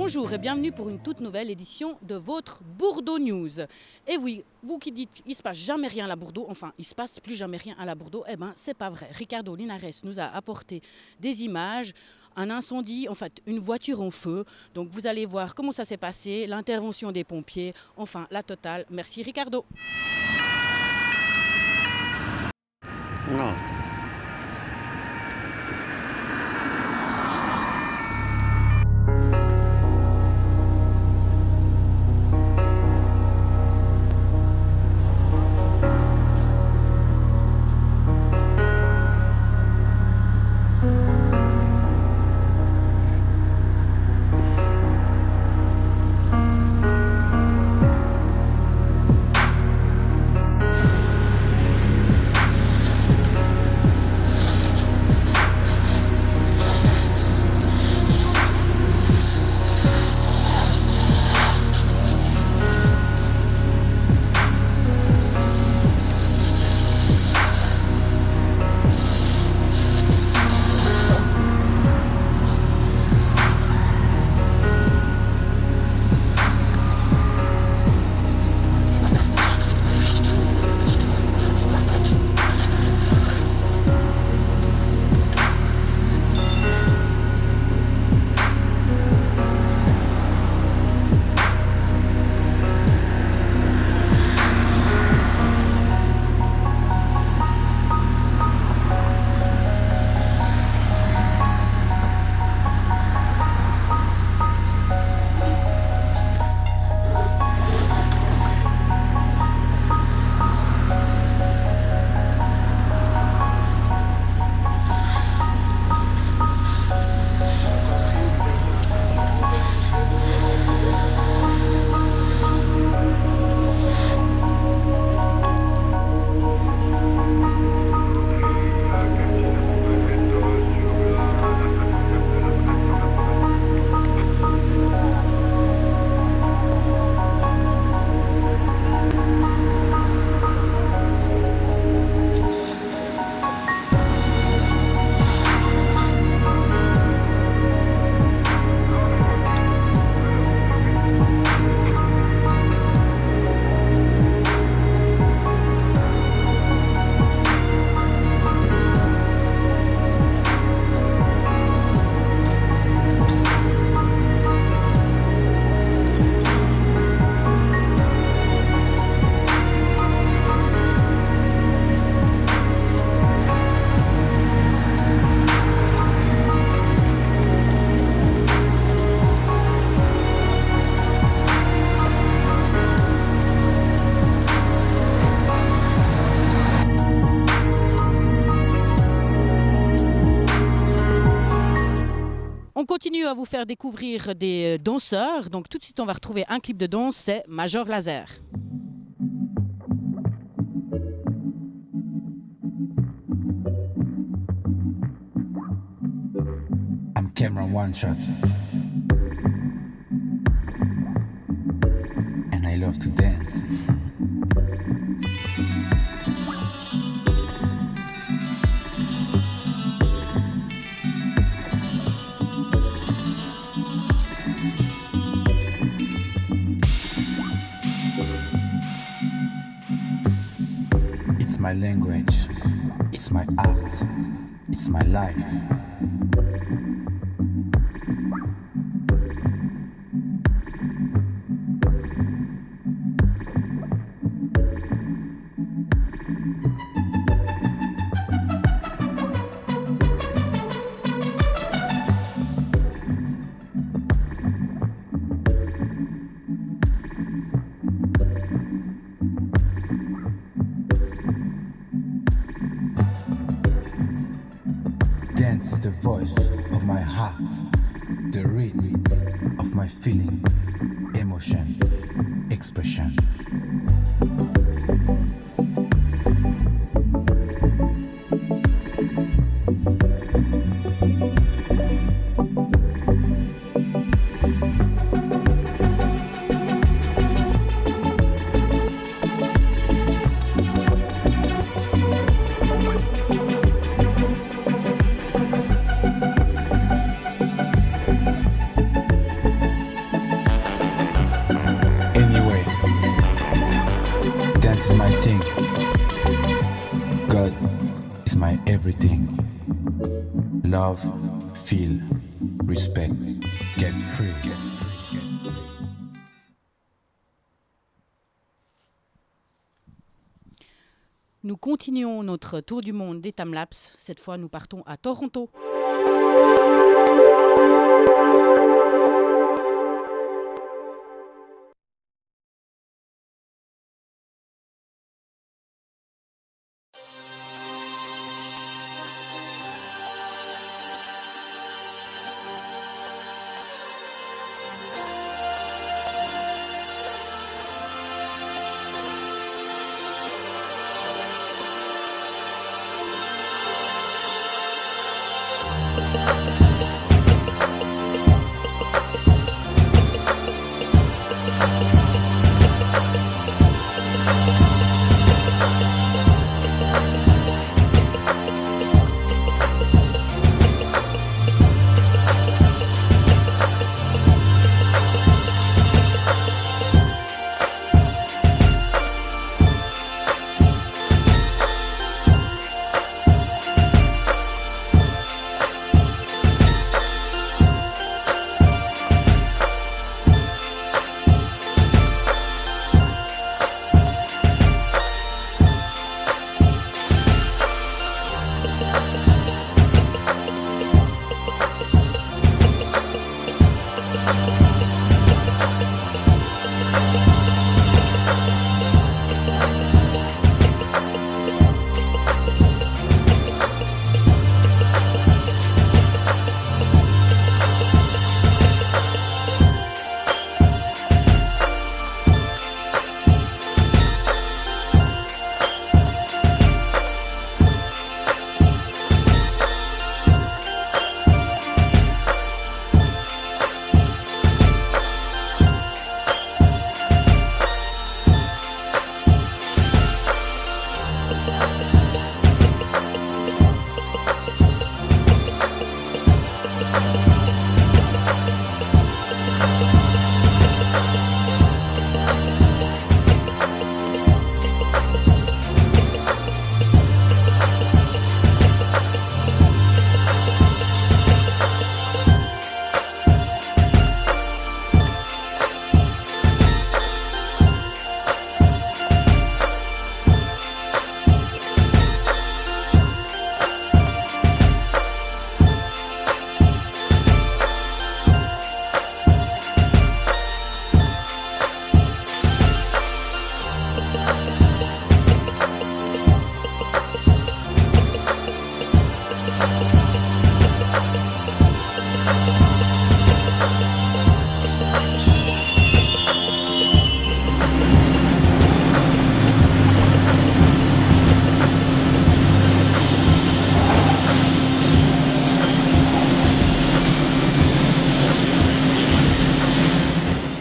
Bonjour et bienvenue pour une toute nouvelle édition de votre Bourdeau News. Et oui, vous qui dites il se passe jamais rien à la Bourdeau, enfin il se passe plus jamais rien à la Bourdeau, eh ben c'est pas vrai. Ricardo Linares nous a apporté des images, un incendie, en fait une voiture en feu. Donc vous allez voir comment ça s'est passé, l'intervention des pompiers, enfin la totale. Merci Ricardo. Non. On continue à vous faire découvrir des danseurs. Donc tout de suite, on va retrouver un clip de danse, c'est Major Laser. I'm Cameron One Shot, and I love to dance. It's my language, it's my art, it's my life. Dance is the voice of my heart, the rhythm of my feeling, emotion, expression. everything. Love, feel, respect, get free. Nous continuons notre tour du monde des timelapses. Cette fois, nous partons à Toronto.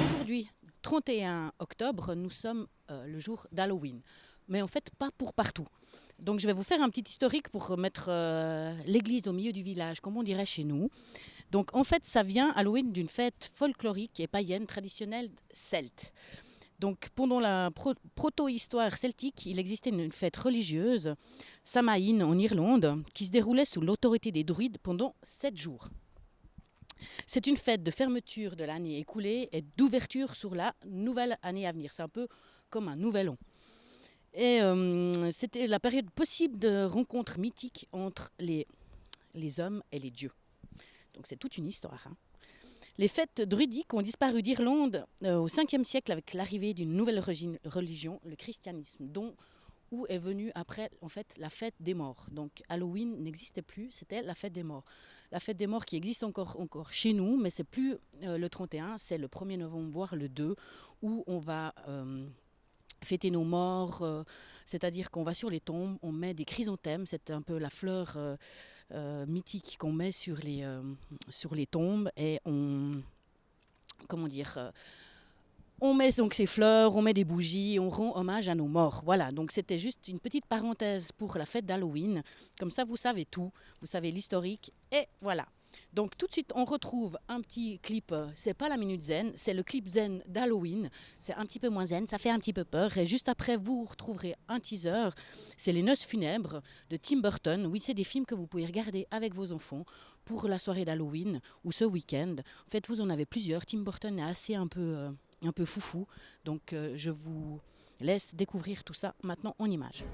Aujourd'hui, 31 octobre, nous sommes le jour d'Halloween. Mais en fait, pas pour partout. Donc je vais vous faire un petit historique pour mettre l'église au milieu du village, comme on dirait chez nous. Donc en fait, ça vient, Halloween, d'une fête folklorique et païenne traditionnelle celte. Donc pendant la proto-histoire celtique, il existait une fête religieuse, Samhain en Irlande, qui se déroulait sous l'autorité des druides pendant 7 jours. C'est une fête de fermeture de l'année écoulée et d'ouverture sur la nouvelle année à venir. C'est un peu comme un nouvel an. Et c'était la période possible de rencontres mythiques entre les hommes et les dieux. Donc c'est toute une histoire. Hein. Les fêtes druidiques ont disparu d'Irlande au 5e siècle avec l'arrivée d'une nouvelle religion, le christianisme, où est venue après en fait la fête des morts. Donc Halloween n'existait plus, c'était la fête des morts. La fête des morts qui existe encore chez nous, mais c'est plus le 31, c'est le 1er novembre, voire le 2, où on va fêter nos morts, c'est-à-dire qu'on va sur les tombes, on met des chrysanthèmes, c'est un peu la fleur mythique qu'on met sur les tombes, et on met donc ces fleurs, on met des bougies, on rend hommage à nos morts. Voilà, donc c'était juste une petite parenthèse pour la fête d'Halloween. Comme ça, vous savez tout, vous savez l'historique, et voilà. Donc tout de suite, on retrouve un petit clip, c'est pas la Minute Zen, c'est le clip Zen d'Halloween. C'est un petit peu moins zen, ça fait un petit peu peur. Et juste après, vous retrouverez un teaser, c'est Les Noces Funèbres de Tim Burton. Oui, c'est des films que vous pouvez regarder avec vos enfants pour la soirée d'Halloween ou ce week-end. En fait, vous en avez plusieurs. Tim Burton est assez un peu foufou. Donc je vous laisse découvrir tout ça maintenant en images.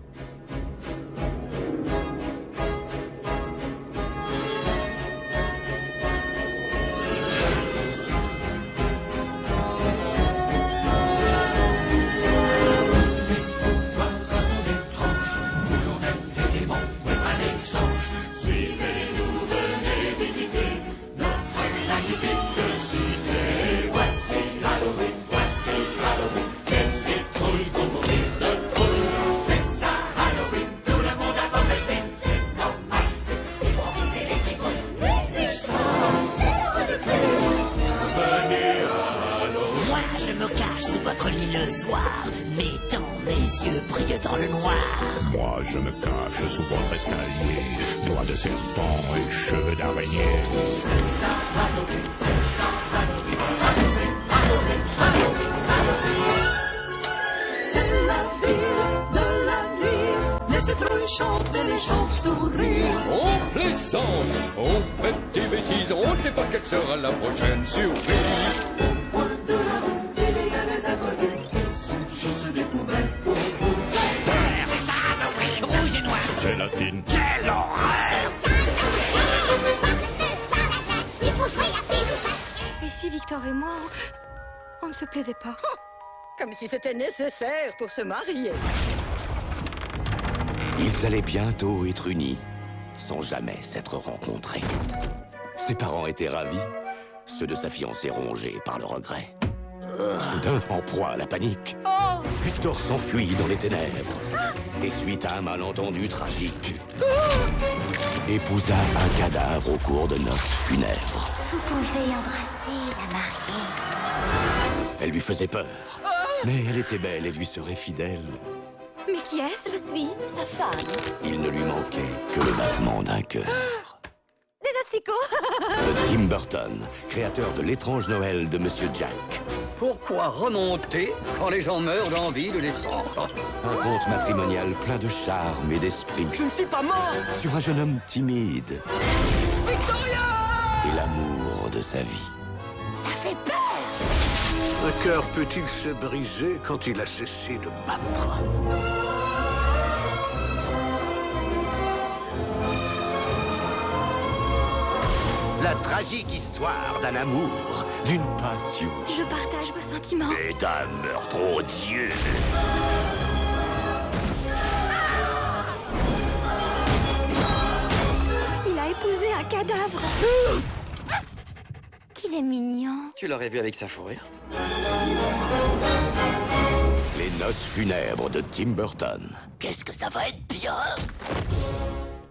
Je me cache sous votre lit le soir, mes dents, mes yeux brillent dans le noir. Moi, je me cache sous votre escalier, doigts de serpent et cheveux d'araignée. C'est ça, Halloween, c'est ça, Halloween, Halloween, Halloween, Halloween, Halloween. C'est la ville de la nuit, les citrouilles chantent et les chauves-souris. On plaisante, on fait des bêtises, on ne sait pas quelle sera la prochaine surprise. Au coin de la rue, il y a des inconnus qui surgissent des poubelles pour vous. C'est ça, Halloween, rouge et noir. Gélatine. Quelle horreur! Et si Victor et moi, on ne se plaisait pas? Comme si c'était nécessaire pour se marier. Ils allaient bientôt être unis, sans jamais s'être rencontrés. Ses parents étaient ravis, ceux de sa fiancée rongés par le regret. Soudain, en proie à la panique, Victor s'enfuit dans les ténèbres. Et suite à un malentendu tragique, épousa un cadavre au cours de noces funèbres. Vous pouvez embrasser la mariée. Elle lui faisait peur, mais elle était belle et lui serait fidèle. Mais qui est-ce? Je suis sa femme. Il ne lui manquait que le battement d'un cœur. Des asticots. De Tim Burton, créateur de l'étrange Noël de Monsieur Jack. Pourquoi remonter quand les gens meurent d'envie de descendre? Un conte matrimonial plein de charme et d'esprit. Je ne suis pas mort! Sur un jeune homme timide. Victoria! Et l'amour de sa vie. Ça fait peur! Un cœur peut-il se briser quand il a cessé de battre? La tragique histoire d'un amour, d'une passion Je partage vos sentiments. et d'un meurtre odieux. Il a épousé un cadavre. Qu'il est mignon. Tu l'aurais vu avec sa fourrure? Les noces funèbres de Tim Burton. Qu'est-ce que ça va être bien?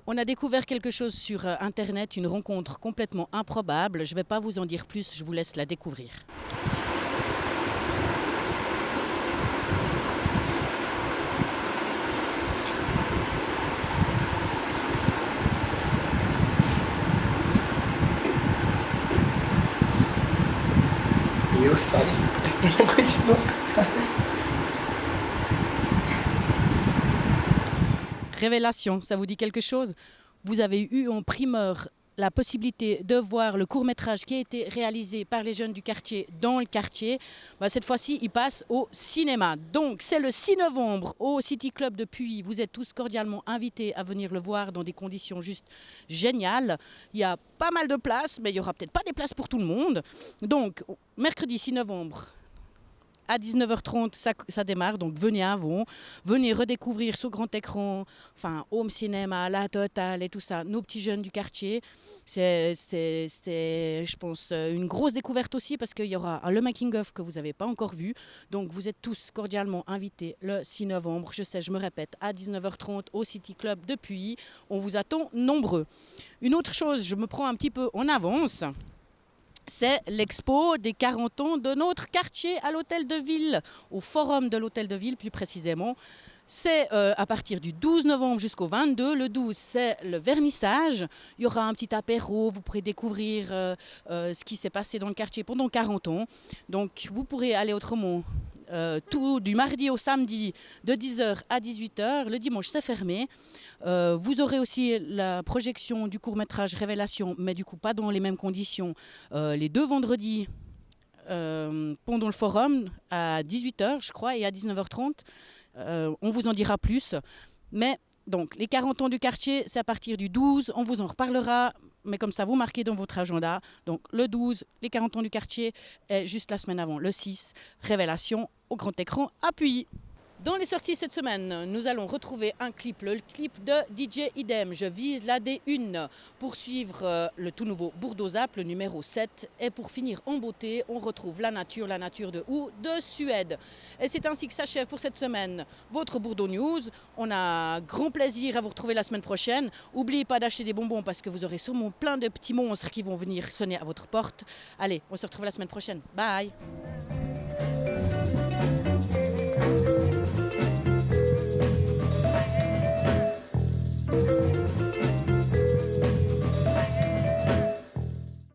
On a découvert quelque chose sur Internet, une rencontre complètement improbable. Je ne vais pas vous en dire plus, je vous laisse la découvrir. Eu saio. Continua. Révélation, ça vous dit quelque chose? Vous avez eu en primeur la possibilité de voir le court-métrage qui a été réalisé par les jeunes du quartier dans le quartier. Cette fois-ci, il passe au cinéma. Donc, c'est le 6 novembre au City Club de Puy. Vous êtes tous cordialement invités à venir le voir dans des conditions juste géniales. Il y a pas mal de places, mais il n'y aura peut-être pas des places pour tout le monde. Donc, mercredi 6 novembre, à 19h30, ça démarre, donc venez avant. Venez redécouvrir sur grand écran, enfin, home cinéma, la totale et tout ça, nos petits jeunes du quartier. C'est je pense, une grosse découverte aussi parce qu'il y aura le making-of que vous n'avez pas encore vu. Donc, vous êtes tous cordialement invités le 6 novembre, je sais, je me répète, à 19h30 au City Club de Puy. On vous attend nombreux. Une autre chose, je me prends un petit peu en avance. c'est l'expo des 40 ans de notre quartier à l'Hôtel de Ville, au forum de l'Hôtel de Ville plus précisément. C'est à partir du 12 novembre jusqu'au 22. Le 12, c'est le vernissage. Il y aura un petit apéro. Vous pourrez découvrir ce qui s'est passé dans le quartier pendant 40 ans. Donc, vous pourrez aller autrement tout du mardi au samedi de 10h à 18h. Le dimanche, c'est fermé. Vous aurez aussi la projection du court-métrage Révélation, mais du coup, pas dans les mêmes conditions. Les 2 vendredis pendant le forum à 18h, je crois, et à 19h30. On vous en dira plus. Mais donc, les 40 ans du quartier, c'est à partir du 12. On vous en reparlera. Mais comme ça, vous marquez dans votre agenda. Donc, le 12, les 40 ans du quartier, et juste la semaine avant, le 6, Révélation au grand écran à Puy. Dans les sorties cette semaine, nous allons retrouver un clip, le clip de DJ Idem, Je vise la D1, pour suivre le tout nouveau Bourdeau Zap, le numéro 7. Et pour finir en beauté, on retrouve la nature de où? De Suède. Et c'est ainsi que s'achève pour cette semaine votre Bourdeau News. On a grand plaisir à vous retrouver la semaine prochaine. N'oubliez pas d'acheter des bonbons parce que vous aurez sûrement plein de petits monstres qui vont venir sonner à votre porte. Allez, on se retrouve la semaine prochaine. Bye!